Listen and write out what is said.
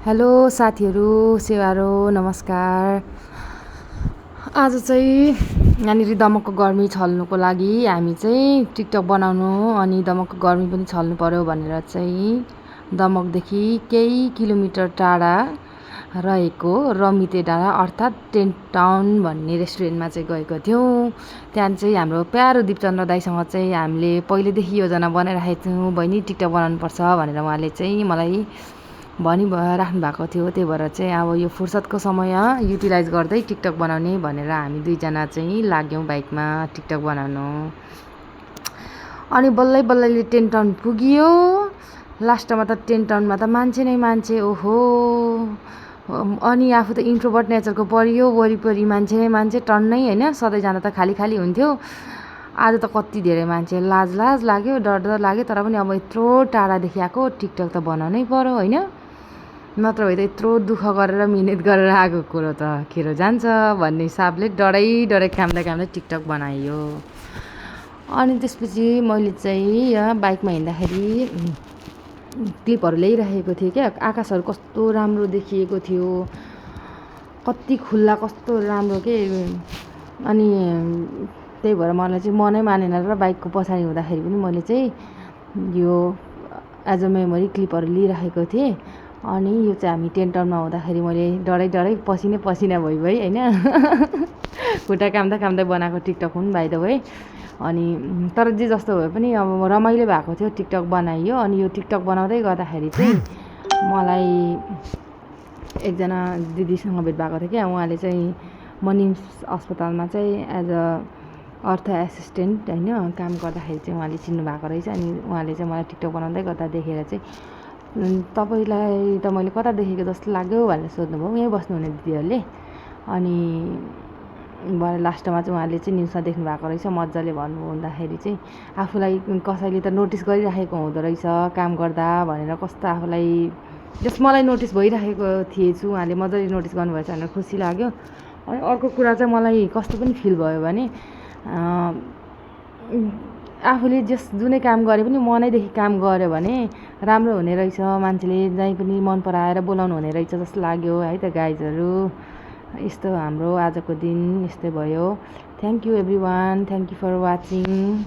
Hello साथीहरू, सेवारो नमस्कार। आज चाहिँ यहाँनिर दमकको गर्मी छल्नुको लागि हामी चाहिँ टिकटक बनाउनु अनि दमकको गर्मी पनि छल्नु पर्यो भनेर चाहिँ दमकदेखि केही किलोमिटर टाढा रहेको रमिते डाँडा अर्थात् टेन्ट टाउन भन्ने रेस्टुरेन्टमा चाहिँ गएको थियौँ। त्यहाँ चाहिँ हाम्रो प्यारो दिपचन्द्र दाईसँग चाहिँ हामीले पहिलेदेखि योजना बनाइराखेको थियौँ, बहिनी टिकटक बनाउनुपर्छ भनेर उहाँले चाहिँ मलाई राख्नु भएको थियो। त्यही भएर चाहिँ अब यो फुर्सदको समय युटिलाइज गर्दै टिकटक बनाउने भनेर हामी दुईजना चाहिँ लाग्यौँ बाइकमा टिकटक बनाउनु। अनि बल्लै बल्लैले टेन्ट टाउन पुगियो। लास्टमा त टेन्ट टाउनमा त मान्छे नै मान्छे, ओहो। अनि आफू त इन्ट्रोभर्ट नेचरको परियो, वरिपरि मान्छे नै मान्छे टन्नै होइन। सधैँ जाँदा त खाली खाली हुन्थ्यो, आज त कति धेरै मान्छे, लाज लाग्यो, डर लाग्यो। तर पनि अब यत्रो टाढादेखि आएको टिकटक त बनाउनै पर्यो होइन, नत्र भए त यत्रो दुःख गरेर मिहिनेत गरेर आएको कुरो त खेरो जान्छ भन्ने हिसाबले डरै कामदा टिकटक बनाइयो। अनि त्यसपछि मैले चाहिँ यहाँ बाइकमा हिँड्दाखेरि क्लिपहरू ल्याइराखेको थिएँ क्या। आकाशहरू कस्तो राम्रो देखिएको थियो, कति खुल्ला, कस्तो राम्रो के। अनि त्यही भएर मलाई चाहिँ मनै मानेन र बाइकको पछाडि हुँदाखेरि पनि मैले चाहिँ यो एज अ मेमोरी क्लिपहरू लिइराखेको थिएँ। अनि यो चाहिँ हामी टेन्ट टाउनमा हुँदाखेरि मैले डरै पसिना भइ होइन खुट्टा काम्दै बनाएको टिकटक हुन् बाइ द वे। अनि तर जे जस्तो भए पनि अब रमाइलो भएको थियो, टिकटक बनाइयो। अनि यो टिकटक बनाउँदै गर्दाखेरि चाहिँ मलाई एकजना दिदीसँग भेट भएको थियो क्या। उहाँले चाहिँ मनिम्स अस्पतालमा चाहिँ एज अ अर्थ एसिस्टेन्ट होइन काम गर्दाखेरि चाहिँ उहाँले चिन्नु भएको रहेछ। अनि उहाँले चाहिँ मलाई टिकटक बनाउँदै गर्दा देखेर चाहिँ तपाईँलाई त मैले कता देखेको जस्तो लाग्यो भनेर सोध्नुभयो यहीँ बस्नुहुने दिदीहरूले। अनि भरे लास्टमा चाहिँ उहाँले चाहिँ न्युजमा देख्नु भएको रहेछ मजाले भन्नु हुँदाखेरि चाहिँ आफूलाई कसैले त नोटिस गरिराखेको हुँदो रहेछ काम गर्दा भनेर कस्तो आफूलाई जस मलाई नोटिस भइराखेको थिएछु, उहाँले मजाले नोटिस गर्नुभएछ भनेर खुसी लाग्यो। अनि अर्को कुरा चाहिँ मलाई कस्तो पनि फिल भयो भने आफूले जुनै काम गरे पनि मनैदेखि काम गऱ्यो भने राम्रो हुने रहेछ, मान्छेले जहीँ पनि मन पराएर बोलाउनु हुने रहेछ जस्तो लाग्यो है त गाइजहरू। यस्तो हाम्रो आजको दिन यस्तै भयो। Thank you everyone, thank you for watching.